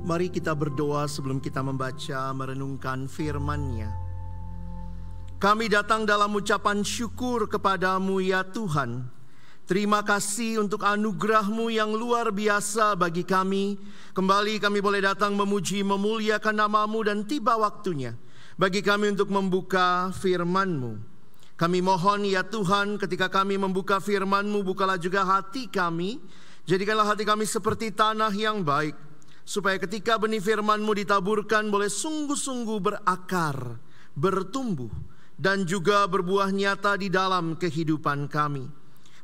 Mari kita berdoa sebelum kita membaca merenungkan firman-Nya. Kami datang dalam ucapan syukur kepadamu ya Tuhan. Terima kasih untuk anugerah-Mu yang luar biasa bagi kami. Kembali kami boleh datang memuji, memuliakan nama-Mu dan tiba waktunya bagi kami untuk membuka firman-Mu. Kami mohon ya Tuhan, ketika kami membuka firman-Mu, bukalah juga hati kami. Jadikanlah hati kami seperti tanah yang baik, supaya ketika benih firman-Mu ditaburkan boleh sungguh-sungguh berakar, bertumbuh, dan juga berbuah nyata di dalam kehidupan kami.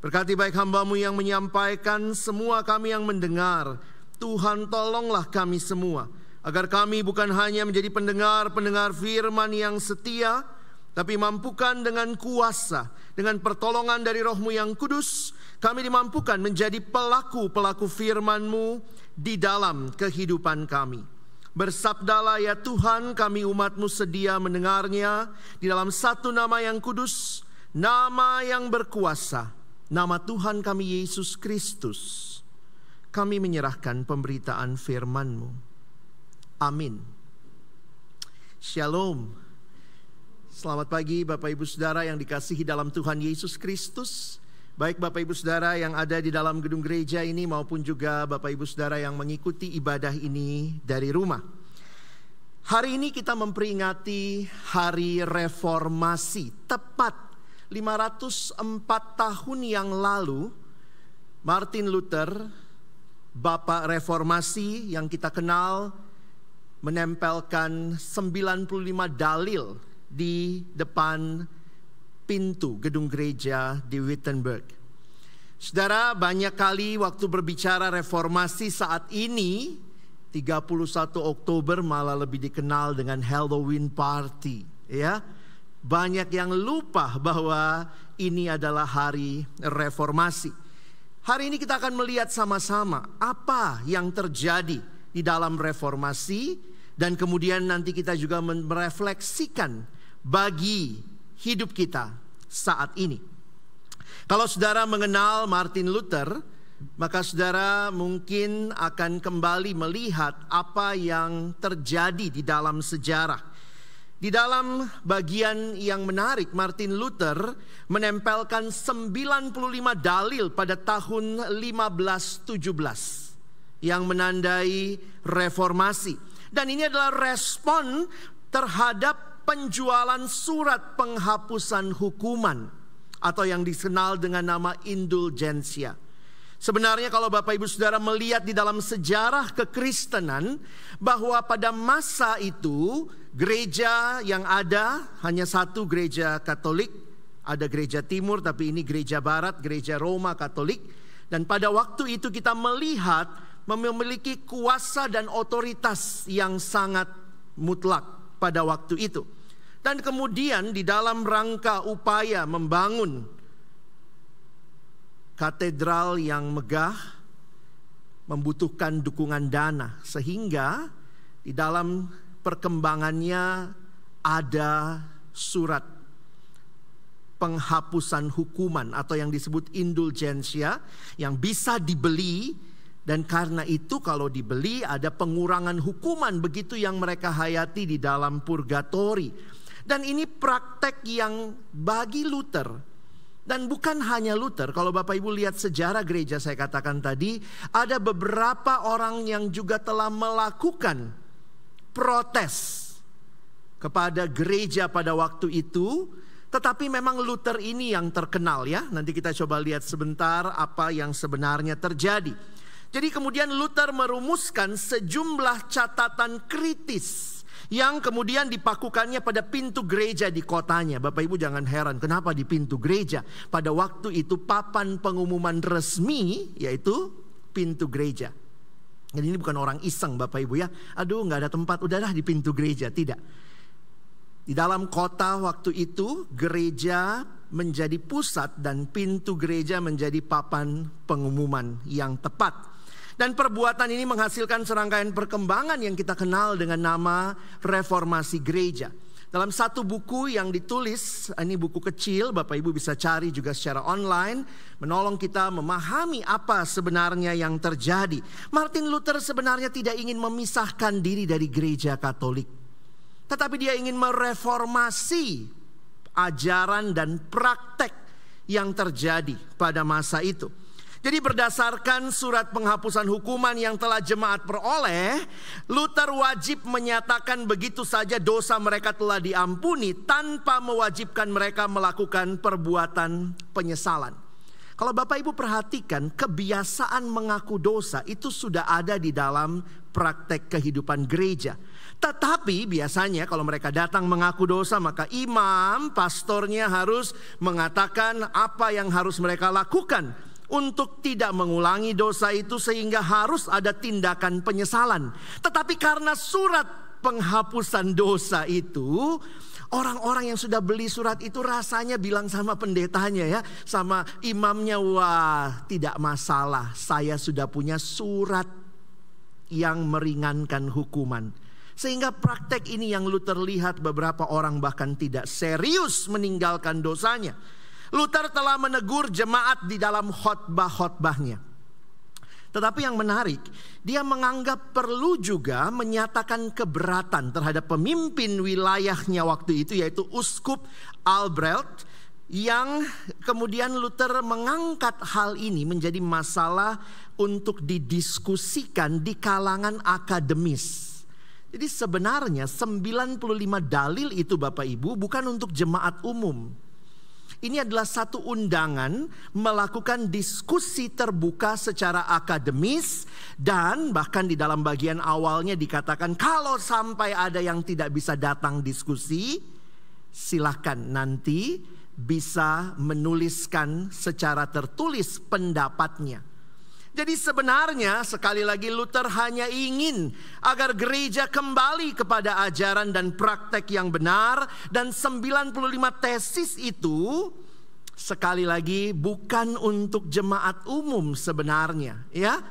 Berkati baik hamba-Mu yang menyampaikan, semua kami yang mendengar. Tuhan tolonglah kami semua, agar kami bukan hanya menjadi pendengar firman yang setia, tapi mampukan dengan kuasa, dengan pertolongan dari Roh-Mu yang kudus, kami dimampukan menjadi pelaku-pelaku firman-Mu di dalam kehidupan kami. Bersabdalah ya Tuhan, kami umat-Mu sedia mendengarnya di dalam satu nama yang kudus, nama yang berkuasa, nama Tuhan kami Yesus Kristus. Kami menyerahkan pemberitaan firman-Mu. Amin. Shalom. Selamat pagi Bapak Ibu Saudara yang dikasihi dalam Tuhan Yesus Kristus. Baik Bapak Ibu Saudara yang ada di dalam gedung gereja ini maupun juga Bapak Ibu Saudara yang mengikuti ibadah ini dari rumah. Hari ini kita memperingati Hari Reformasi. Tepat 504 tahun yang lalu, Martin Luther, Bapak Reformasi yang kita kenal, menempelkan 95 dalil di depan pintu gedung gereja di Wittenberg. Saudara, banyak kali waktu berbicara reformasi saat ini, 31 Oktober malah lebih dikenal dengan Halloween Party, ya. Banyak yang lupa bahwa ini adalah hari reformasi. Hari ini kita akan melihat sama-sama apa yang terjadi di dalam reformasi, dan kemudian nanti kita juga merefleksikan bagi hidup kita saat ini. Kalau saudara mengenal Martin Luther, maka saudara mungkin akan kembali melihat apa yang terjadi di dalam sejarah. Di dalam bagian yang menarik, Martin Luther menempelkan 95 dalil pada tahun 1517 yang menandai reformasi. Dan ini adalah respon terhadap penjualan surat penghapusan hukuman atau yang dikenal dengan nama indulgensia. Sebenarnya kalau Bapak Ibu Saudara melihat di dalam sejarah kekristenan, bahwa pada masa itu gereja yang ada hanya satu, gereja Katolik. Ada gereja timur, tapi ini gereja barat, gereja Roma Katolik. Dan pada waktu itu kita melihat memiliki kuasa dan otoritas yang sangat mutlak pada waktu itu. Dan kemudian di dalam rangka upaya membangun katedral yang megah membutuhkan dukungan dana, sehingga di dalam perkembangannya ada surat penghapusan hukuman atau yang disebut indulgensia yang bisa dibeli, dan karena itu kalau dibeli ada pengurangan hukuman, begitu yang mereka hayati di dalam purgatori. Dan ini praktek yang bagi Luther. Dan bukan hanya Luther, kalau Bapak Ibu lihat sejarah gereja saya katakan tadi, ada beberapa orang yang juga telah melakukan protes kepada gereja pada waktu itu. Tetapi memang Luther ini yang terkenal, ya. Nanti kita coba lihat sebentar apa yang sebenarnya terjadi. Jadi kemudian Luther merumuskan sejumlah catatan kritis yang kemudian dipakukannya pada pintu gereja di kotanya. Bapak Ibu jangan heran kenapa di pintu gereja. Pada waktu itu papan pengumuman resmi yaitu pintu gereja. Jadi ini bukan orang iseng Bapak Ibu ya. Aduh nggak ada tempat, udahlah di pintu gereja. Tidak. Di dalam kota waktu itu gereja menjadi pusat dan pintu gereja menjadi papan pengumuman yang tepat. Dan perbuatan ini menghasilkan serangkaian perkembangan yang kita kenal dengan nama reformasi gereja. Dalam satu buku yang ditulis, ini buku kecil, Bapak Ibu bisa cari juga secara online, menolong kita memahami apa sebenarnya yang terjadi. Martin Luther sebenarnya tidak ingin memisahkan diri dari gereja Katolik, tetapi dia ingin mereformasi ajaran dan praktek yang terjadi pada masa itu. Jadi berdasarkan surat penghapusan hukuman yang telah jemaat peroleh, Luther wajib menyatakan begitu saja dosa mereka telah diampuni tanpa mewajibkan mereka melakukan perbuatan penyesalan. Kalau Bapak Ibu perhatikan, kebiasaan mengaku dosa itu sudah ada di dalam praktek kehidupan gereja. Tetapi biasanya kalau mereka datang mengaku dosa, maka imam, pastornya harus mengatakan apa yang harus mereka lakukan untuk tidak mengulangi dosa itu, sehingga harus ada tindakan penyesalan. Tetapi karena surat penghapusan dosa itu, orang-orang yang sudah beli surat itu rasanya bilang sama pendetanya ya, sama imamnya, wah tidak masalah, saya sudah punya surat yang meringankan hukuman. Sehingga praktek ini yang Luther lihat, beberapa orang bahkan tidak serius meninggalkan dosanya. Luther telah menegur jemaat di dalam khotbah-khotbahnya. Tetapi yang menarik, dia menganggap perlu juga menyatakan keberatan terhadap pemimpin wilayahnya waktu itu, yaitu Uskup Albrecht, yang kemudian Luther mengangkat hal ini menjadi masalah untuk didiskusikan di kalangan akademis. Jadi sebenarnya 95 dalil itu Bapak Ibu bukan untuk jemaat umum. Ini adalah satu undangan melakukan diskusi terbuka secara akademis, dan bahkan di dalam bagian awalnya dikatakan kalau sampai ada yang tidak bisa datang diskusi, silakan nanti bisa menuliskan secara tertulis pendapatnya. Jadi sebenarnya sekali lagi Luther hanya ingin agar gereja kembali kepada ajaran dan praktek yang benar, dan 95 tesis itu sekali lagi bukan untuk jemaat umum sebenarnya, ya.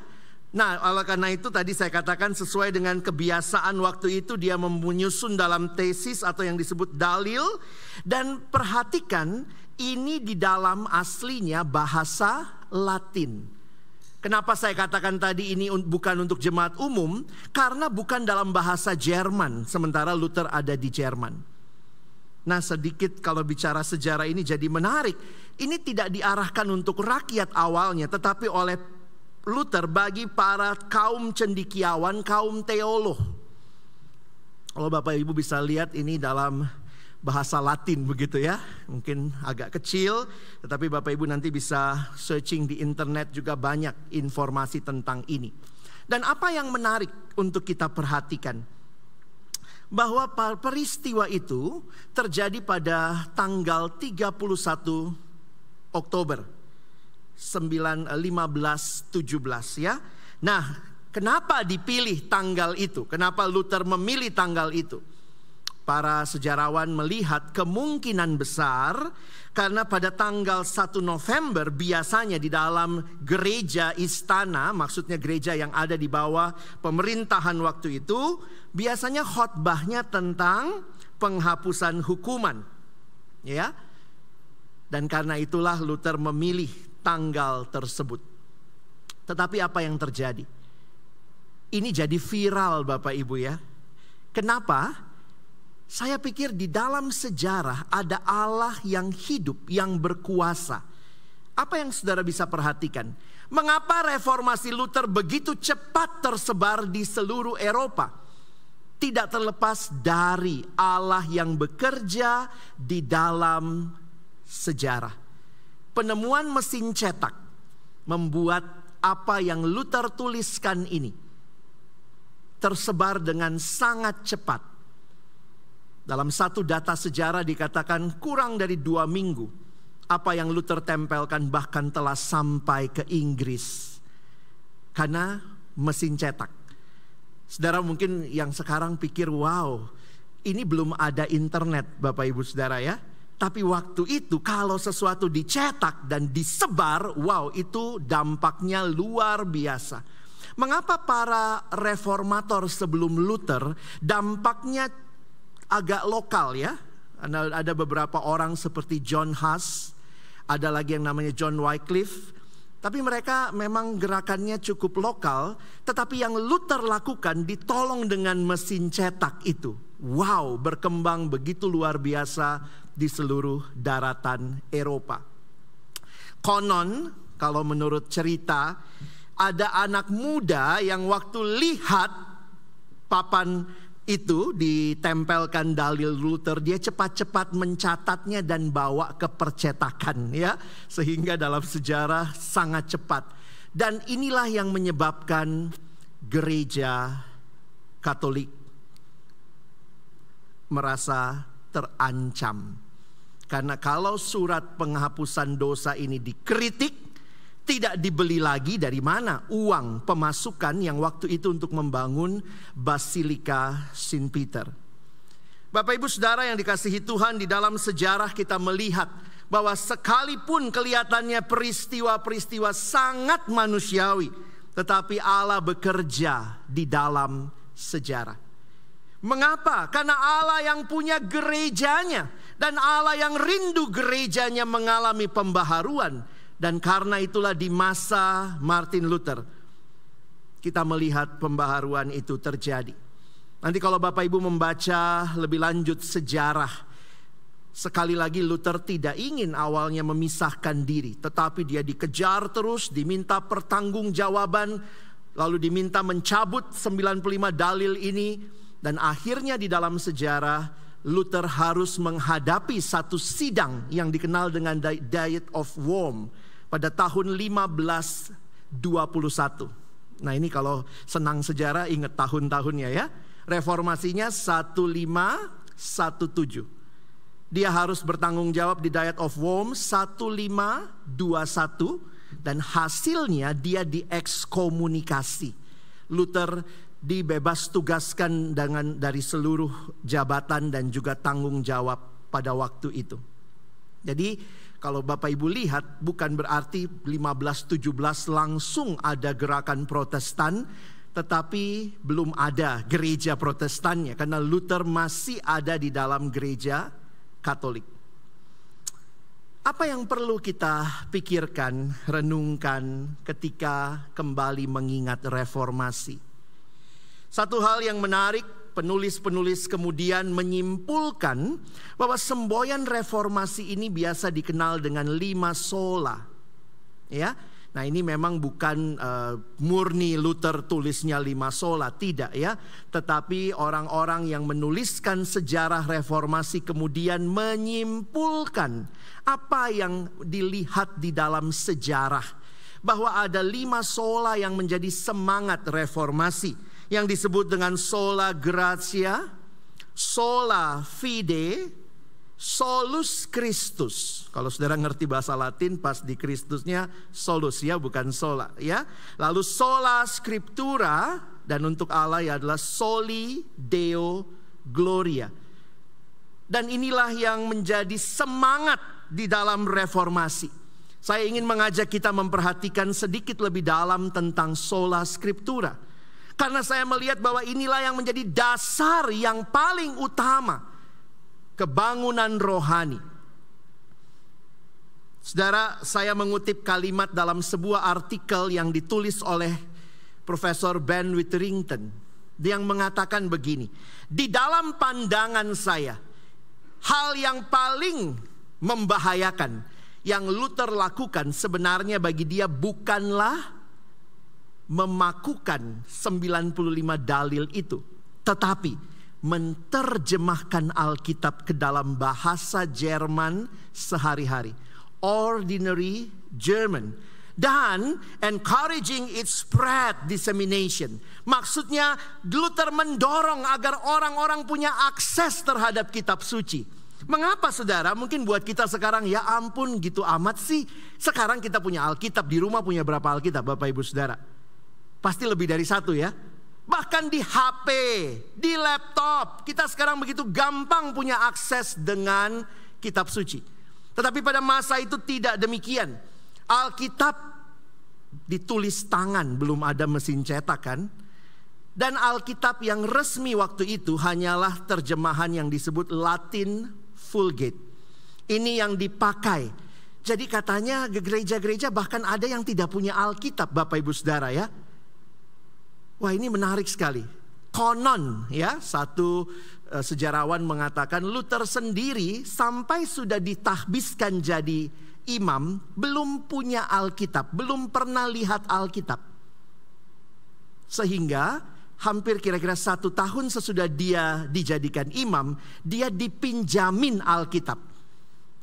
Nah, oleh karena itu tadi saya katakan sesuai dengan kebiasaan waktu itu dia menyusun dalam tesis atau yang disebut dalil, dan perhatikan ini di dalam aslinya bahasa Latin. Kenapa saya katakan tadi ini bukan untuk jemaat umum? Karena bukan dalam bahasa Jerman, sementara Luther ada di Jerman. Nah, sedikit kalau bicara sejarah ini jadi menarik. Ini tidak diarahkan untuk rakyat awalnya, tetapi oleh Luther bagi para kaum cendekiawan, kaum teolog. Kalau Bapak Ibu bisa lihat ini dalam bahasa Latin begitu ya. Mungkin agak kecil, tetapi Bapak Ibu nanti bisa searching di internet juga banyak informasi tentang ini. Dan apa yang menarik untuk kita perhatikan, bahwa peristiwa itu terjadi pada tanggal 31 Oktober 1517 ya. Nah, kenapa dipilih tanggal itu? Kenapa Luther memilih tanggal itu? Para sejarawan melihat kemungkinan besar karena pada tanggal 1 November biasanya di dalam gereja istana, maksudnya gereja yang ada di bawah pemerintahan waktu itu, biasanya khotbahnya tentang penghapusan hukuman, ya. Dan karena itulah Luther memilih tanggal tersebut. Tetapi apa yang terjadi? Ini jadi viral Bapak Ibu ya. Kenapa? Saya pikir di dalam sejarah ada Allah yang hidup, yang berkuasa. Apa yang saudara bisa perhatikan? Mengapa reformasi Luther begitu cepat tersebar di seluruh Eropa? Tidak terlepas dari Allah yang bekerja di dalam sejarah. Penemuan mesin cetak membuat apa yang Luther tuliskan ini tersebar dengan sangat cepat. Dalam satu data sejarah dikatakan kurang dari 2 minggu apa yang Luther tempelkan bahkan telah sampai ke Inggris karena mesin cetak. Saudara mungkin yang sekarang pikir, wow, ini belum ada internet Bapak Ibu Saudara ya. Tapi waktu itu kalau sesuatu dicetak dan disebar, wow, itu dampaknya luar biasa. Mengapa para reformator sebelum Luther dampaknya agak lokal ya. Ada beberapa orang seperti John Huss, ada lagi yang namanya John Wycliffe. Tapi mereka memang gerakannya cukup lokal. Tetapi yang Luther lakukan ditolong dengan mesin cetak itu. Wow, berkembang begitu luar biasa di seluruh daratan Eropa. Konon, kalau menurut cerita, ada anak muda yang waktu lihat papan itu ditempelkan dalil Luther, dia cepat-cepat mencatatnya dan bawa ke percetakan ya, sehingga dalam sejarah sangat cepat. Dan inilah yang menyebabkan gereja Katolik merasa terancam. Karena kalau surat penghapusan dosa ini dikritik, tidak dibeli lagi dari mana uang pemasukan yang waktu itu untuk membangun Basilika Saint Peter. Bapak Ibu Saudara yang dikasihi Tuhan, di dalam sejarah kita melihat bahwa sekalipun kelihatannya peristiwa-peristiwa sangat manusiawi, tetapi Allah bekerja di dalam sejarah. Mengapa? Karena Allah yang punya gerejanya dan Allah yang rindu gerejanya mengalami pembaharuan. Dan karena itulah di masa Martin Luther kita melihat pembaharuan itu terjadi. Nanti kalau Bapak Ibu membaca lebih lanjut sejarah, sekali lagi Luther tidak ingin awalnya memisahkan diri, tetapi dia dikejar terus, diminta pertanggungjawaban, lalu diminta mencabut 95 dalil ini. Dan akhirnya di dalam sejarah Luther harus menghadapi satu sidang yang dikenal dengan Diet of Worms pada tahun 1521. Nah ini kalau senang sejarah ingat tahun-tahunnya ya. Reformasinya 1517. Dia harus bertanggung jawab di Diet of Worms 1521. Dan hasilnya dia diekskomunikasi. Luther dibebas tugaskan dari seluruh jabatan dan juga tanggung jawab pada waktu itu. Jadi kalau Bapak Ibu lihat, bukan berarti 1517 langsung ada gerakan Protestan, tetapi belum ada gereja Protestannya karena Luther masih ada di dalam gereja Katolik. Apa yang perlu kita pikirkan, renungkan ketika kembali mengingat reformasi? Satu hal yang menarik, penulis-penulis kemudian menyimpulkan bahwa semboyan reformasi ini biasa dikenal dengan 5 sola. Ya. Nah, ini memang bukan murni Luther tulisnya 5 sola, tidak ya. Tetapi orang-orang yang menuliskan sejarah reformasi kemudian menyimpulkan apa yang dilihat di dalam sejarah, bahwa ada 5 sola yang menjadi semangat reformasi, yang disebut dengan sola gratia, sola fide, solus Christus. Kalau saudara ngerti bahasa Latin, pas di Kristusnya solus ya, bukan sola ya. Lalu sola scriptura, dan untuk Allah ya adalah soli deo gloria. Dan inilah yang menjadi semangat di dalam reformasi. Saya ingin mengajak kita memperhatikan sedikit lebih dalam tentang sola scriptura. Karena saya melihat bahwa inilah yang menjadi dasar yang paling utama kebangunan rohani. Saudara, saya mengutip kalimat dalam sebuah artikel yang ditulis oleh Profesor Ben Witherington. Dia yang mengatakan begini, di dalam pandangan saya, hal yang paling membahayakan yang Luther lakukan sebenarnya bagi dia bukanlah memakukan 95 dalil itu, tetapi menerjemahkan Alkitab ke dalam bahasa Jerman sehari-hari, ordinary German, dan encouraging its spread dissemination. Maksudnya Luther mendorong agar orang-orang punya akses terhadap kitab suci. Mengapa saudara? Mungkin buat kita sekarang, ya ampun gitu amat sih. Sekarang kita punya Alkitab, di rumah punya berapa Alkitab Bapak Ibu Saudara? Pasti lebih dari 1 ya. Bahkan di HP, di laptop, kita sekarang begitu gampang punya akses dengan kitab suci. Tetapi pada masa itu tidak demikian. Alkitab ditulis tangan, belum ada mesin cetak kan. Dan Alkitab yang resmi waktu itu hanyalah terjemahan yang disebut Latin Vulgate. Ini yang dipakai. Jadi katanya gereja-gereja bahkan ada yang tidak punya Alkitab, Bapak Ibu Saudara ya. Wah, ini menarik sekali. Konon ya, satu sejarawan mengatakan Luther sendiri sampai sudah ditahbiskan jadi imam belum punya Alkitab, belum pernah lihat Alkitab. Sehingga hampir kira-kira 1 tahun sesudah dia dijadikan imam, dia dipinjamin Alkitab.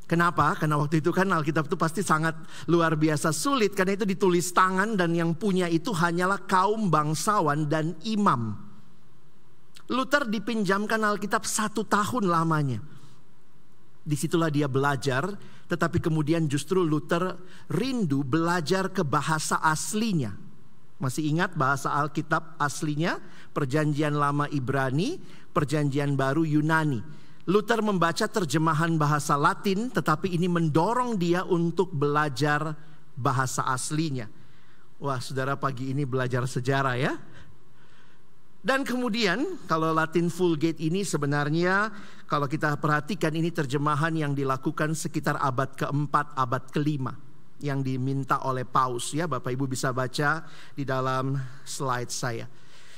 Kenapa? Karena waktu itu kan Alkitab itu pasti sangat luar biasa sulit, karena itu ditulis tangan dan yang punya itu hanyalah kaum bangsawan dan imam. Luther dipinjamkan Alkitab 1 tahun lamanya. Disitulah dia belajar, tetapi kemudian justru Luther rindu belajar ke bahasa aslinya. Masih ingat bahasa Alkitab aslinya? Perjanjian Lama Ibrani, Perjanjian Baru Yunani. Luther membaca terjemahan bahasa Latin, tetapi ini mendorong dia untuk belajar bahasa aslinya. Wah, saudara, pagi ini belajar sejarah ya. Dan kemudian kalau Latin Vulgate ini sebenarnya kalau kita perhatikan ini terjemahan yang dilakukan sekitar abad keempat, abad kelima, yang diminta oleh Paus ya. Bapak Ibu bisa baca di dalam slide saya.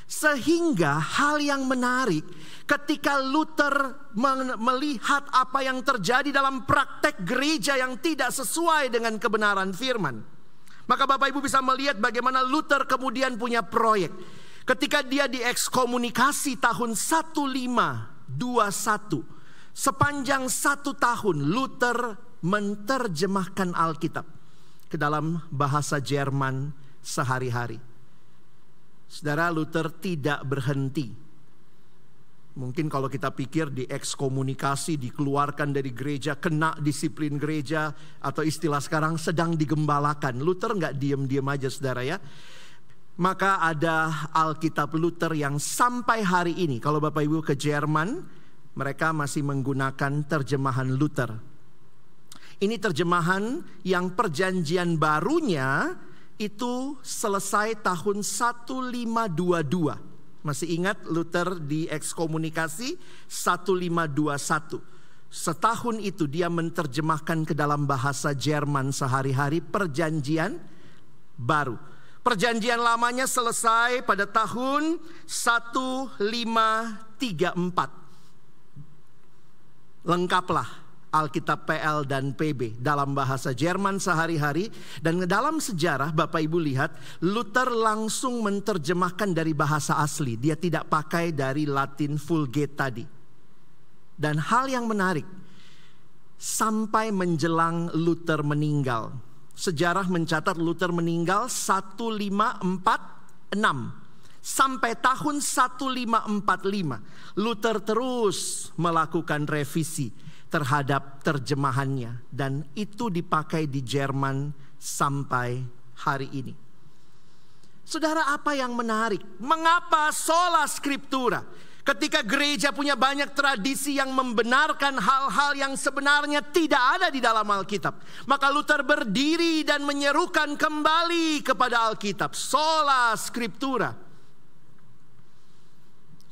Sehingga hal yang menarik ketika Luther melihat apa yang terjadi dalam praktek gereja yang tidak sesuai dengan kebenaran firman, maka Bapak Ibu bisa melihat bagaimana Luther kemudian punya proyek. Ketika dia diekskomunikasi tahun 1521, sepanjang 1 tahun Luther menerjemahkan Alkitab ke dalam bahasa Jerman sehari-hari. Saudara, Luther tidak berhenti. Mungkin kalau kita pikir diekskomunikasi, dikeluarkan dari gereja, kena disiplin gereja, atau istilah sekarang sedang digembalakan. Luther nggak diem-diem aja, saudara ya. Maka ada Alkitab Luther yang sampai hari ini, kalau Bapak Ibu ke Jerman, mereka masih menggunakan terjemahan Luther. Ini terjemahan yang perjanjian barunya itu selesai tahun 1522. Masih ingat Luther diekskomunikasi 1521. Setahun itu dia menerjemahkan ke dalam bahasa Jerman sehari-hari perjanjian baru. Perjanjian lamanya selesai pada tahun 1534. Lengkaplah Alkitab PL dan PB dalam bahasa Jerman sehari-hari. Dan dalam sejarah Bapak Ibu lihat, Luther langsung menerjemahkan dari bahasa asli. Dia tidak pakai dari Latin Vulgate tadi. Dan hal yang menarik, sampai menjelang Luther meninggal, sejarah mencatat Luther meninggal 1546. Sampai tahun 1545 Luther terus melakukan revisi terhadap terjemahannya, dan itu dipakai di Jerman sampai hari ini. Saudara, apa yang menarik? Mengapa sola scriptura? Ketika gereja punya banyak tradisi yang membenarkan hal-hal yang sebenarnya tidak ada di dalam Alkitab, maka Luther berdiri dan menyerukan kembali kepada Alkitab, sola scriptura.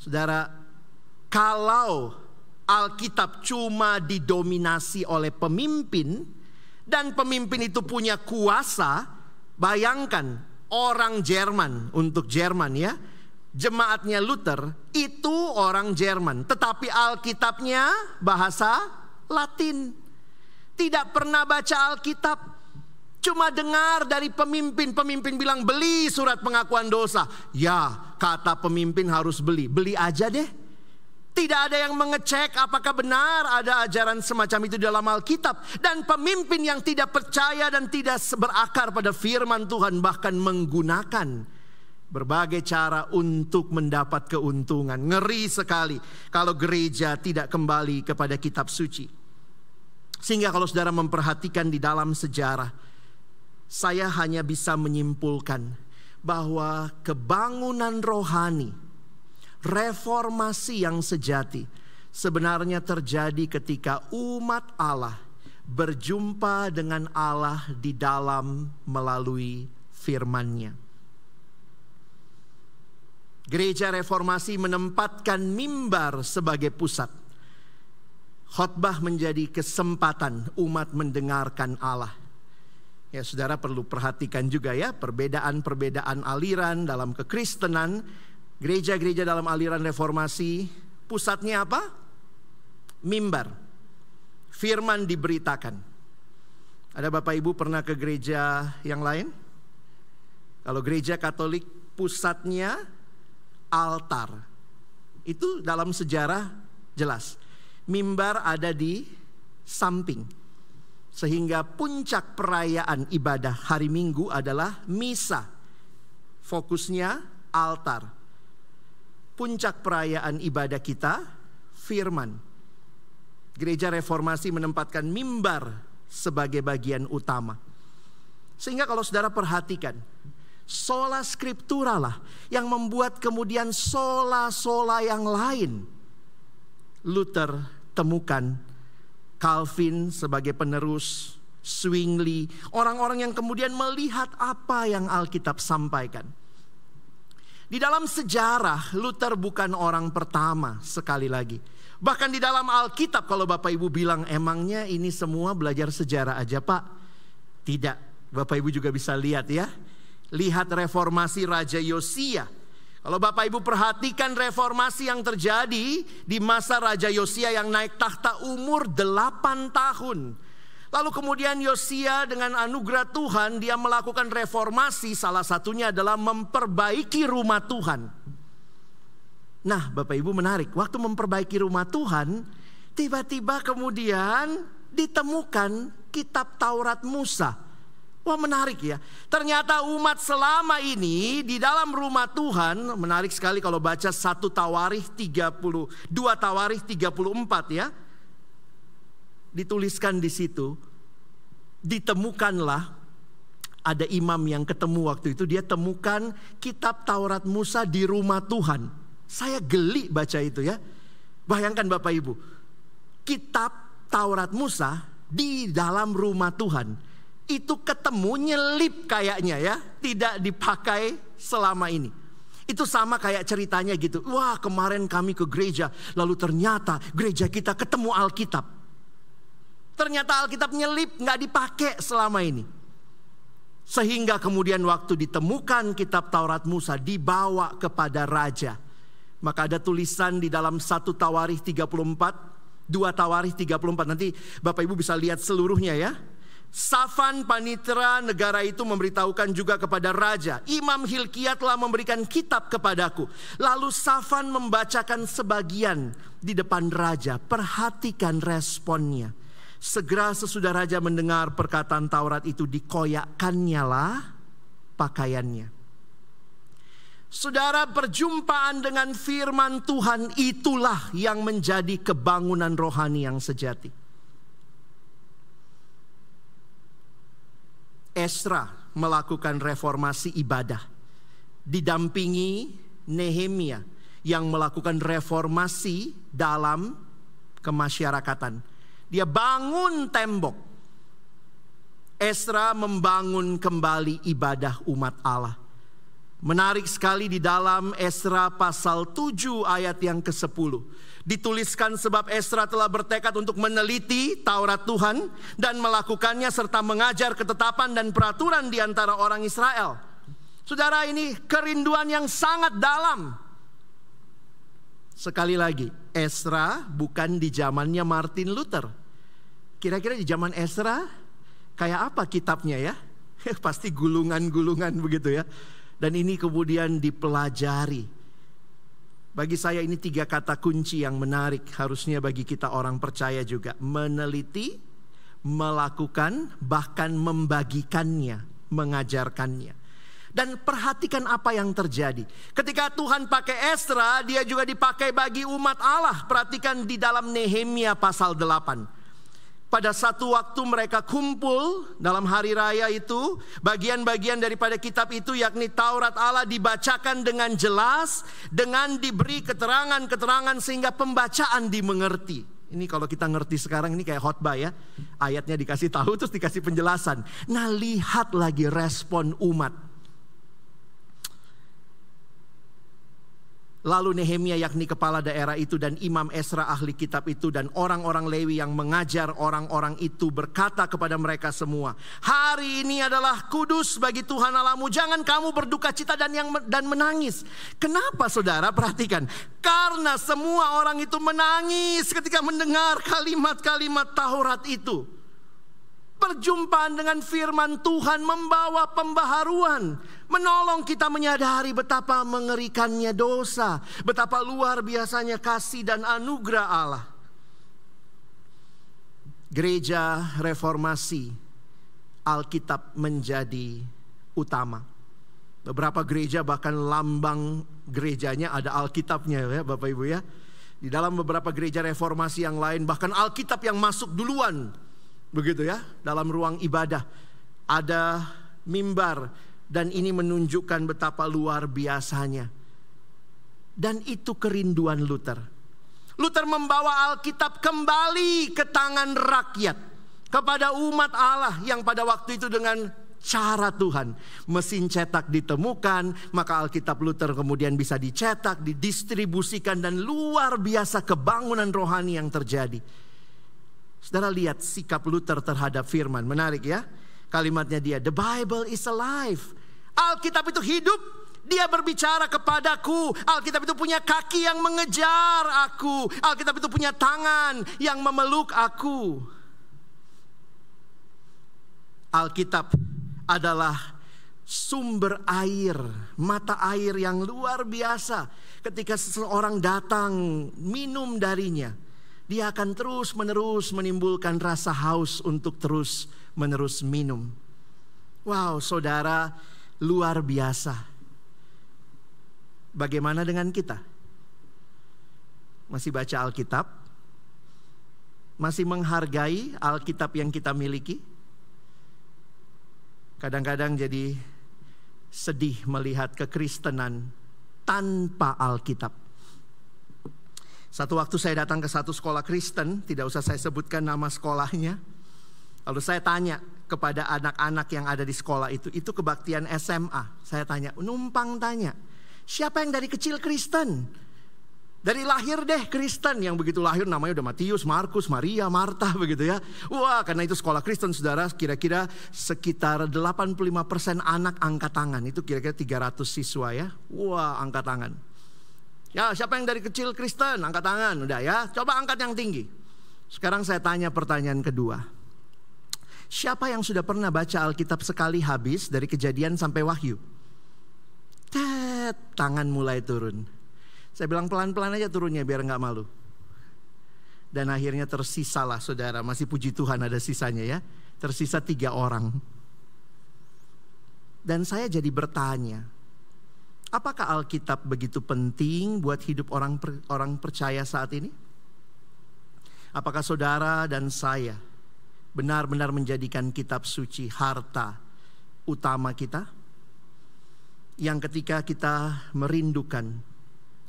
Saudara, kalau Alkitab cuma didominasi oleh pemimpin, dan pemimpin itu punya kuasa, bayangkan orang Jerman, untuk Jerman ya, jemaatnya Luther itu orang Jerman, tetapi Alkitabnya bahasa Latin. Tidak pernah baca Alkitab, cuma dengar dari pemimpin. Pemimpin bilang beli surat pengakuan dosa. Ya, kata pemimpin harus beli. Beli aja deh. Tidak ada yang mengecek apakah benar ada ajaran semacam itu dalam Alkitab. Dan pemimpin yang tidak percaya dan tidak berakar pada firman Tuhan bahkan menggunakan berbagai cara untuk mendapat keuntungan. Ngeri sekali kalau gereja tidak kembali kepada kitab suci. Sehingga kalau saudara memperhatikan di dalam sejarah, saya hanya bisa menyimpulkan bahwa kebangunan rohani, reformasi yang sejati sebenarnya terjadi ketika umat Allah berjumpa dengan Allah di dalam melalui firman-Nya. Gereja Reformasi menempatkan mimbar sebagai pusat. Khotbah menjadi kesempatan umat mendengarkan Allah. Ya, saudara perlu perhatikan juga ya perbedaan-perbedaan aliran dalam kekristenan. Gereja-gereja dalam aliran reformasi, pusatnya apa? Mimbar. Firman diberitakan. Ada Bapak Ibu pernah ke gereja yang lain? Kalau gereja Katolik pusatnya altar. Itu dalam sejarah jelas. Mimbar ada di samping. Sehingga puncak perayaan ibadah hari Minggu adalah misa. Fokusnya altar. Puncak perayaan ibadah kita firman. Gereja Reformasi menempatkan mimbar sebagai bagian utama. Sehingga kalau saudara perhatikan, sola scriptura lah yang membuat kemudian sola-sola yang lain. Luther temukan Calvin sebagai penerus, Zwingli, orang-orang yang kemudian melihat apa yang Alkitab sampaikan. Di dalam sejarah, Luther bukan orang pertama sekali lagi. Bahkan di dalam Alkitab kalau Bapak Ibu bilang emangnya ini semua belajar sejarah aja Pak? Tidak, Bapak Ibu juga bisa lihat ya. Lihat reformasi Raja Yosia. Kalau Bapak Ibu perhatikan reformasi yang terjadi di masa Raja Yosia yang naik tahta umur 8 tahun. Lalu kemudian Yosia dengan anugerah Tuhan dia melakukan reformasi, salah satunya adalah memperbaiki rumah Tuhan. Nah Bapak Ibu menarik, waktu memperbaiki rumah Tuhan, tiba-tiba kemudian ditemukan kitab Taurat Musa. Wah menarik ya, ternyata umat selama ini di dalam rumah Tuhan, menarik sekali kalau baca 1 Tawarikh 2 Tawarikh 34 ya. Dituliskan di situ, ditemukanlah ada imam yang ketemu waktu itu, dia temukan kitab Taurat Musa di rumah Tuhan. Saya geli baca itu ya. Bayangkan Bapak Ibu, kitab Taurat Musa di dalam rumah Tuhan. Itu ketemu nyelip kayaknya ya, tidak dipakai selama ini. Itu sama kayak ceritanya gitu. Wah kemarin kami ke gereja, lalu ternyata gereja kita ketemu Alkitab. Ternyata Alkitab nyelip, gak dipakai selama ini. Sehingga kemudian waktu ditemukan kitab Taurat Musa dibawa kepada raja. Maka ada tulisan di dalam 1 Tawarikh 34, 2 Tawarikh 34. Nanti Bapak Ibu bisa lihat seluruhnya ya. Safan panitera negara itu memberitahukan juga kepada raja, Imam Hilkia telah memberikan kitab kepadaku. Lalu Safan membacakan sebagian di depan raja. Perhatikan responnya. Segera sesudah raja mendengar perkataan Taurat itu, dikoyakkannya lah pakaiannya. Saudara, perjumpaan dengan firman Tuhan itulah yang menjadi kebangunan rohani yang sejati. Esra melakukan reformasi ibadah, didampingi Nehemia yang melakukan reformasi dalam kemasyarakatan. Dia bangun tembok. Esra membangun kembali ibadah umat Allah. Menarik sekali di dalam Esra pasal 7 ayat yang ke-10. Dituliskan sebab Esra telah bertekad untuk meneliti Taurat Tuhan dan melakukannya serta mengajar ketetapan dan peraturan di antara orang Israel. Saudara, ini kerinduan yang sangat dalam. Sekali lagi, Esra bukan di zamannya Martin Luther. Kira-kira di zaman Esra kayak apa kitabnya ya? Pasti gulungan-gulungan begitu ya. Dan ini kemudian dipelajari. Bagi saya ini 3 kata kunci yang menarik harusnya bagi kita orang percaya juga. Meneliti, melakukan, bahkan membagikannya, mengajarkannya. Dan perhatikan apa yang terjadi. Ketika Tuhan pakai Esra, dia juga dipakai bagi umat Allah. Perhatikan di dalam Nehemia pasal 8. Pada satu waktu mereka kumpul dalam hari raya itu, bagian-bagian daripada kitab itu yakni Taurat Allah dibacakan dengan jelas, dengan diberi keterangan-keterangan sehingga pembacaan dimengerti. Ini kalau kita ngerti sekarang ini kayak khotbah ya. Ayatnya dikasih tahu terus dikasih penjelasan. Nah lihat lagi respon umat. Lalu Nehemia yakni kepala daerah itu dan Imam Esra ahli kitab itu dan orang-orang Lewi yang mengajar orang-orang itu berkata kepada mereka semua, hari ini adalah kudus bagi Tuhan Allahmu, jangan kamu berduka cita dan menangis. Kenapa saudara? Perhatikan, karena semua orang itu menangis ketika mendengar kalimat-kalimat Taurat itu. Perjumpaan dengan firman Tuhan membawa pembaharuan, menolong kita menyadari betapa mengerikannya dosa, betapa luar biasanya kasih dan anugerah Allah. Gereja reformasi, Alkitab menjadi utama. Beberapa gereja bahkan lambang gerejanya ada Alkitabnya ya Bapak Ibu ya. Di dalam beberapa gereja reformasi yang lain bahkan Alkitab yang masuk duluan. Begitu ya, dalam ruang ibadah ada mimbar dan ini menunjukkan betapa luar biasanya. Dan itu kerinduan Luther. Luther membawa Alkitab kembali ke tangan rakyat, kepada umat Allah yang pada waktu itu dengan cara Tuhan. Mesin cetak ditemukan, maka Alkitab Luther kemudian bisa dicetak, didistribusikan dan luar biasa kebangunan rohani yang terjadi. Saudara lihat sikap Luther terhadap firman. Menarik ya. Kalimatnya dia, the Bible is alive. Alkitab itu hidup. Dia berbicara kepadaku. Alkitab itu punya kaki yang mengejar aku. Alkitab itu punya tangan yang memeluk aku. Alkitab adalah sumber air, mata air yang luar biasa. Ketika seseorang datang minum darinya, dia akan terus menerus menimbulkan rasa haus untuk terus menerus minum. Wow, saudara, luar biasa. Bagaimana dengan kita? Masih baca Alkitab? Masih menghargai Alkitab yang kita miliki? Kadang-kadang jadi sedih melihat kekristenan tanpa Alkitab. Satu waktu saya datang ke satu sekolah Kristen, tidak usah saya sebutkan nama sekolahnya. Lalu saya tanya kepada anak-anak yang ada di sekolah itu kebaktian SMA. Saya tanya, numpang tanya, siapa yang dari kecil Kristen? Dari lahir deh Kristen, yang begitu lahir namanya udah Matius, Markus, Maria, Marta begitu ya. Wah, karena itu sekolah Kristen saudara, kira-kira sekitar 85% anak angkat tangan. Itu kira-kira 300 siswa ya. Wah, angkat tangan. Ya, siapa yang dari kecil Kristen? Angkat tangan, udah ya. Coba angkat yang tinggi. Sekarang saya tanya pertanyaan kedua. Siapa yang sudah pernah baca Alkitab sekali habis dari Kejadian sampai Wahyu? Tangan mulai turun. Saya bilang pelan-pelan aja turunnya biar gak malu. Dan akhirnya tersisalah saudara. Masih puji Tuhan ada sisanya ya. Tersisa 3 orang. Dan saya jadi bertanya, apakah Alkitab begitu penting buat hidup orang percaya saat ini? Apakah saudara dan saya benar-benar menjadikan kitab suci harta utama kita? Yang ketika kita merindukan,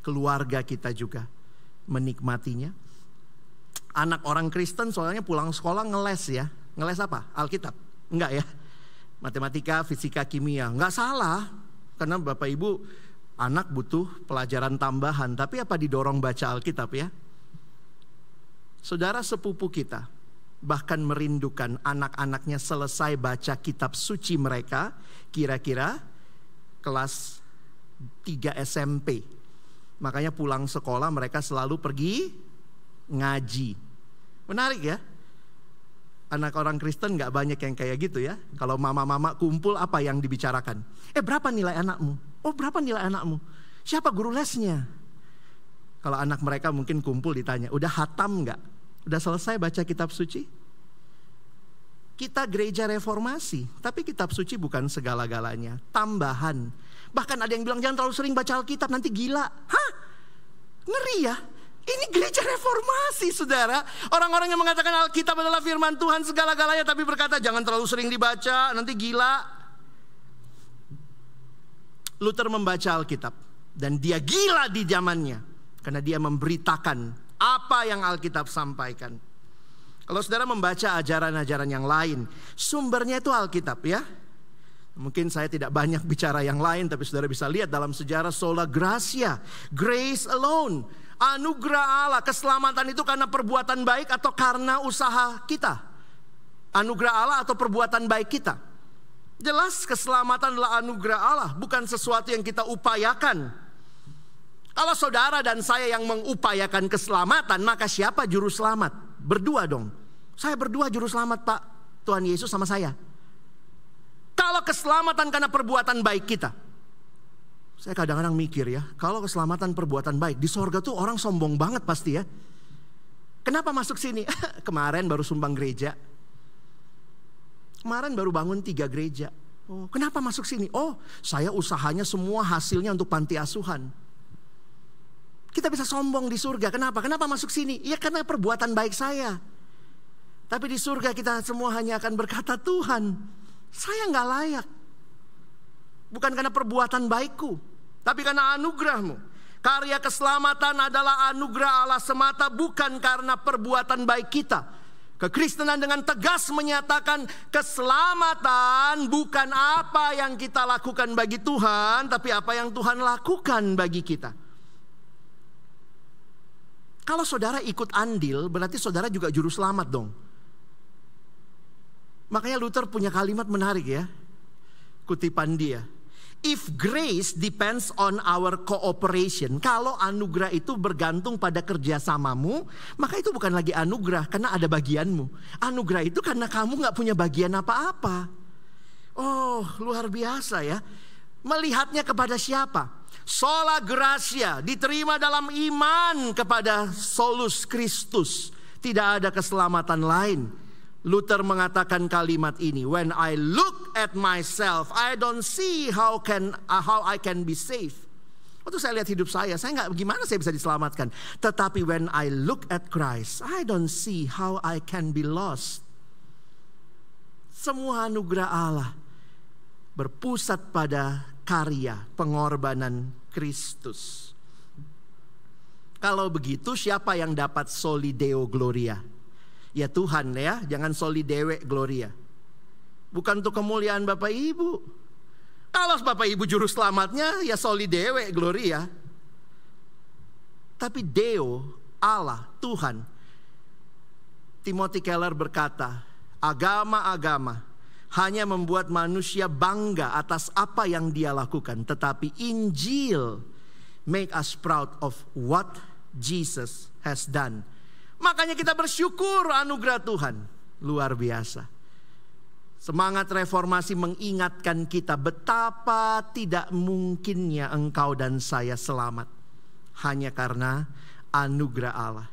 keluarga kita juga menikmatinya. Anak orang Kristen soalnya pulang sekolah ngeles ya. Ngeles apa? Alkitab? Enggak ya. Matematika, fisika, kimia. Enggak salah. Karena Bapak Ibu anak butuh pelajaran tambahan. Tapi apa didorong baca Alkitab ya? Saudara sepupu kita bahkan merindukan anak-anaknya selesai baca kitab suci mereka. Kira-kira kelas 3 SMP. Makanya pulang sekolah mereka selalu pergi ngaji. Menarik ya? Anak orang Kristen gak banyak yang kayak gitu ya. Kalau mama-mama kumpul apa yang dibicarakan? Berapa nilai anakmu? Oh, berapa nilai anakmu? Siapa guru lesnya? Kalau anak mereka mungkin kumpul ditanya, udah hatam gak? Udah selesai baca kitab suci? Kita gereja reformasi, tapi kitab suci bukan segala-galanya. Tambahan. Bahkan ada yang bilang jangan terlalu sering baca Alkitab, nanti gila. Hah? Ngeri ya? Ini gereja reformasi saudara. Orang-orang yang mengatakan Alkitab adalah firman Tuhan segala-galanya, tapi berkata jangan terlalu sering dibaca, nanti gila. Luther membaca Alkitab. Dan dia gila di zamannya. Karena dia memberitakan apa yang Alkitab sampaikan. Kalau saudara membaca ajaran-ajaran yang lain, sumbernya itu Alkitab ya. Mungkin saya tidak banyak bicara yang lain, tapi saudara bisa lihat dalam sejarah sola gratia, grace alone. Anugerah Allah, keselamatan itu karena perbuatan baik atau karena usaha kita? Anugerah Allah atau perbuatan baik kita? Jelas keselamatan adalah anugerah Allah, bukan sesuatu yang kita upayakan. Kalau saudara dan saya yang mengupayakan keselamatan, maka siapa juru selamat? Berdua dong. Saya berdua juru selamat, Pak. Tuhan Yesus sama saya. Kalau keselamatan karena perbuatan baik kita. Saya kadang-kadang mikir ya, kalau keselamatan perbuatan baik, di sorga tuh orang sombong banget pasti ya. Kenapa masuk sini? Kemarin baru sumbang gereja. Kemarin baru bangun 3 gereja. Oh, kenapa masuk sini? Oh, saya usahanya semua hasilnya untuk panti asuhan. Kita bisa sombong di surga. Kenapa? Kenapa masuk sini? Ya karena perbuatan baik saya. Tapi di surga kita semua hanya akan berkata, Tuhan, saya gak layak. Bukan karena perbuatan baikku, tapi karena anugerah-Mu. Karya keselamatan adalah anugerah Allah semata, bukan karena perbuatan baik kita. Kekristenan dengan tegas menyatakan keselamatan bukan apa yang kita lakukan bagi Tuhan, tapi apa yang Tuhan lakukan bagi kita. Kalau saudara ikut andil, berarti saudara juga juru selamat dong. Makanya Luther punya kalimat menarik ya. Kutipan dia. If grace depends on our cooperation. Kalau anugerah itu bergantung pada kerjasamamu, maka itu bukan lagi anugerah karena ada bagianmu. Anugerah itu karena kamu gak punya bagian apa-apa. Oh, luar biasa ya. Melihatnya kepada siapa? Sola gratia, diterima dalam iman kepada solus Christus. Tidak ada keselamatan lain. Luther mengatakan kalimat ini, when I look at myself, I don't see how I can be saved. Waktu saya lihat hidup saya nggak, gimana saya bisa diselamatkan. Tetapi when I look at Christ, I don't see how I can be lost. Semua anugerah Allah berpusat pada karya pengorbanan Kristus. Kalau begitu siapa yang dapat soli Deo Gloria? Ya Tuhan ya, jangan soli Dewe Gloria. Bukan untuk kemuliaan Bapak Ibu. Kalau Bapak Ibu juru selamatnya ya soli Dewe Gloria. Tapi Deo, Allah, Tuhan. Timothy Keller berkata, agama-agama hanya membuat manusia bangga atas apa yang dia lakukan. Tetapi Injil make us proud of what Jesus has done. Makanya kita bersyukur anugerah Tuhan. Luar biasa. Semangat reformasi mengingatkan kita betapa tidak mungkinnya engkau dan saya selamat. Hanya karena anugerah Allah.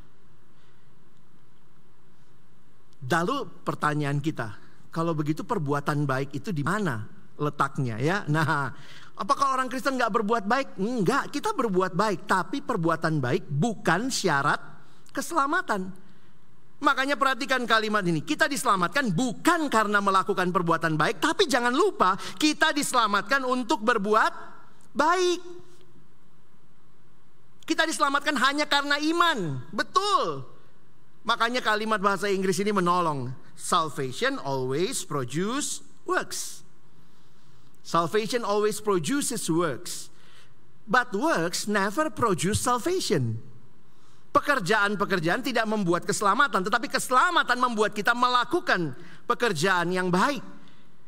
Lalu pertanyaan kita, kalau begitu perbuatan baik itu di mana letaknya ya? Nah, apakah orang Kristen gak berbuat baik? Enggak, kita berbuat baik. Tapi perbuatan baik bukan syarat keselamatan. Makanya perhatikan kalimat ini. Kita diselamatkan bukan karena melakukan perbuatan baik, tapi jangan lupa kita diselamatkan untuk berbuat baik. Kita diselamatkan hanya karena iman. Betul. Makanya kalimat bahasa Inggris ini menolong. Salvation always produce works. Salvation always produces works. But works never produce salvation. Pekerjaan-pekerjaan tidak membuat keselamatan, tetapi keselamatan membuat kita melakukan pekerjaan yang baik.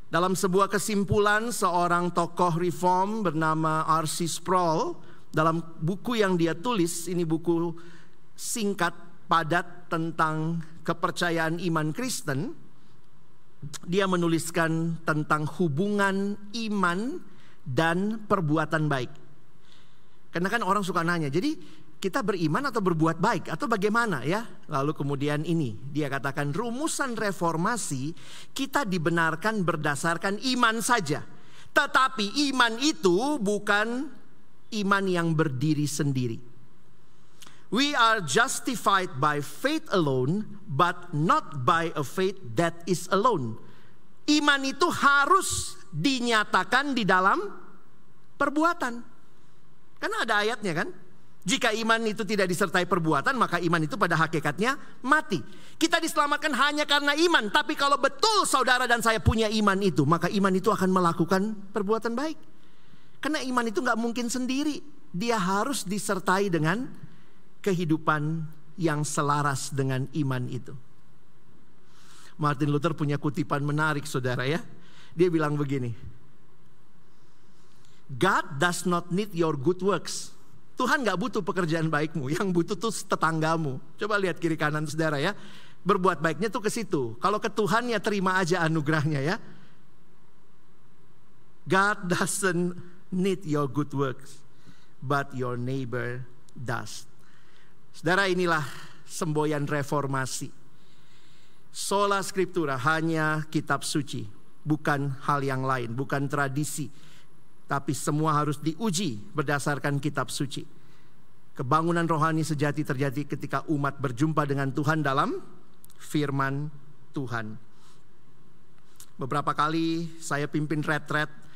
Dalam sebuah kesimpulan, seorang tokoh reform bernama R.C. Sproul, dalam buku yang dia tulis, ini buku singkat, padat tentang kepercayaan iman Kristen, dia menuliskan tentang hubungan iman dan perbuatan baik. Karena kan orang suka nanya, jadi kita beriman atau berbuat baik atau bagaimana ya? Lalu kemudian ini dia katakan rumusan reformasi kita dibenarkan berdasarkan iman saja. Tetapi iman itu bukan iman yang berdiri sendiri. We are justified by faith alone, but not by a faith that is alone. Iman itu harus dinyatakan di dalam perbuatan. Karena ada ayatnya kan? Jika iman itu tidak disertai perbuatan, maka iman itu pada hakikatnya mati. Kita diselamatkan hanya karena iman. Tapi kalau betul saudara dan saya punya iman itu, maka iman itu akan melakukan perbuatan baik. Karena iman itu gak mungkin sendiri. Dia harus disertai dengan kehidupan yang selaras dengan iman itu. Martin Luther punya kutipan menarik saudara ya. Dia bilang begini, God does not need your good works. Tuhan gak butuh pekerjaan baikmu, yang butuh tuh tetanggamu. Coba lihat kiri kanan saudara ya. Berbuat baiknya tuh ke situ. Kalau ke Tuhan ya terima aja anugerahnya ya. God doesn't need your good works, but your neighbor does. Saudara, inilah semboyan reformasi. Sola Scriptura, hanya kitab suci, bukan hal yang lain, bukan tradisi, tapi semua harus diuji berdasarkan kitab suci. Kebangunan rohani sejati terjadi ketika umat berjumpa dengan Tuhan dalam firman Tuhan. Beberapa kali saya pimpin retret.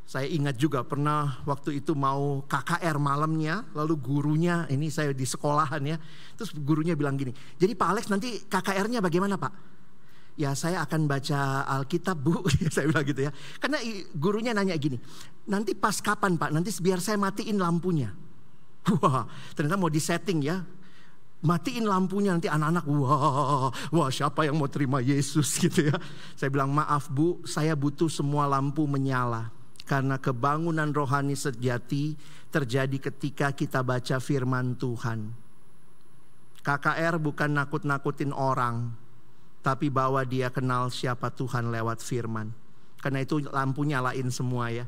Saya ingat juga pernah waktu itu mau KKR malamnya, lalu gurunya, ini saya di sekolahan ya, terus gurunya bilang gini, jadi Pak Alex nanti KKR-nya bagaimana Pak? Ya saya akan baca Alkitab Bu, saya bilang gitu ya. Karena gurunya nanya gini, nanti pas kapan Pak? Nanti biar saya matiin lampunya. Wah, ternyata mau disetting ya. Matiin lampunya nanti anak-anak, wah siapa yang mau terima Yesus gitu ya. Saya bilang maaf Bu, saya butuh semua lampu menyala. Karena kebangunan rohani sejati terjadi ketika kita baca firman Tuhan. KKR bukan nakut-nakutin orang, tapi bawa dia kenal siapa Tuhan lewat firman. Karena itu lampu nyalain semua ya.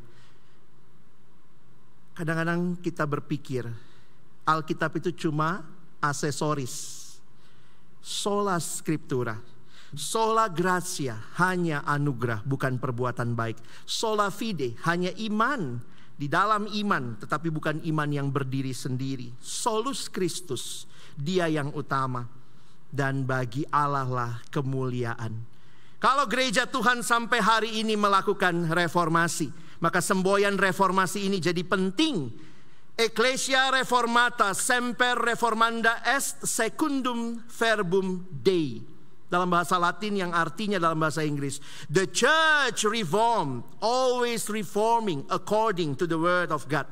Kadang-kadang kita berpikir Alkitab itu cuma aksesoris. Sola Scriptura, sola gratia, hanya anugerah bukan perbuatan baik. Sola fide, hanya iman di dalam iman, tetapi bukan iman yang berdiri sendiri. Solus Christus, dia yang utama, dan bagi Allah lah kemuliaan. Kalau gereja Tuhan sampai hari ini melakukan reformasi, maka semboyan reformasi ini jadi penting. Ecclesia reformata semper reformanda est secundum verbum Dei. Dalam bahasa Latin yang artinya dalam bahasa Inggris, the church reformed, always reforming according to the word of God.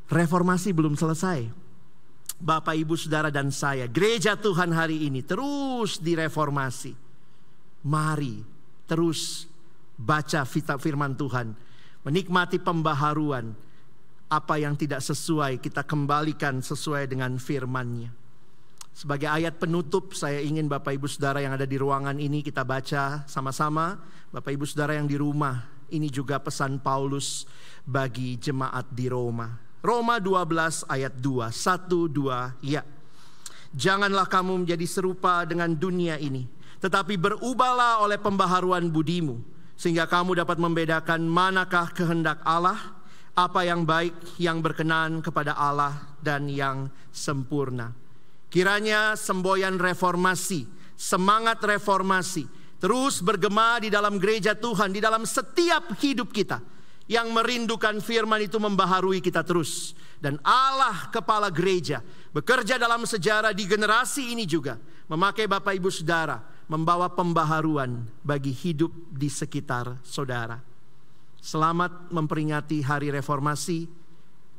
Reformasi belum selesai. Bapak, Ibu, Saudara dan saya, gereja Tuhan hari ini terus direformasi. Mari terus baca firman Tuhan, menikmati pembaharuan. Apa yang tidak sesuai kita kembalikan sesuai dengan firman-Nya. Sebagai ayat penutup, saya ingin Bapak Ibu Saudara yang ada di ruangan ini kita baca sama-sama. Bapak Ibu Saudara yang di rumah, ini juga pesan Paulus bagi jemaat di Roma. Roma 12 ayat 2, 1-2, ya. Janganlah kamu menjadi serupa dengan dunia ini, tetapi berubahlah oleh pembaharuan budimu, sehingga kamu dapat membedakan manakah kehendak Allah, apa yang baik, yang berkenan kepada Allah, dan yang sempurna. Kiranya semboyan reformasi, semangat reformasi terus bergema di dalam gereja Tuhan, di dalam setiap hidup kita. Yang merindukan firman itu membaharui kita terus. Dan Allah kepala gereja bekerja dalam sejarah di generasi ini juga, memakai Bapak Ibu Saudara membawa pembaharuan bagi hidup di sekitar saudara. Selamat memperingati hari reformasi.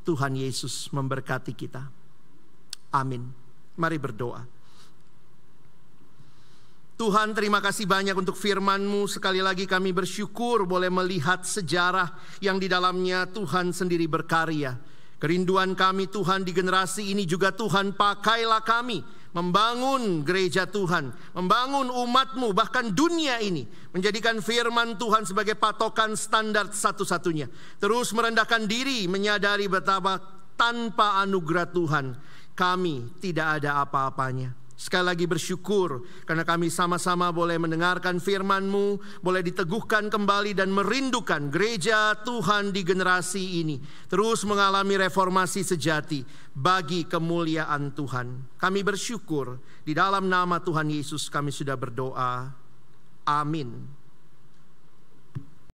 Tuhan Yesus memberkati kita. Amin. Mari berdoa. Tuhan, terima kasih banyak untuk firman-Mu. Sekali lagi kami bersyukur boleh melihat sejarah yang di dalamnya Tuhan sendiri berkarya. Kerinduan kami Tuhan di generasi ini juga Tuhan, pakailah kami membangun gereja Tuhan, membangun umat-Mu, bahkan dunia ini, menjadikan firman Tuhan sebagai patokan standar satu-satunya. Terus merendahkan diri, menyadari betapa tanpa anugerah Tuhan kami tidak ada apa-apanya. Sekali lagi bersyukur karena kami sama-sama boleh mendengarkan firman-Mu, boleh diteguhkan kembali dan merindukan gereja Tuhan di generasi ini terus mengalami reformasi sejati bagi kemuliaan Tuhan. Kami bersyukur di dalam nama Tuhan Yesus kami sudah berdoa. Amin.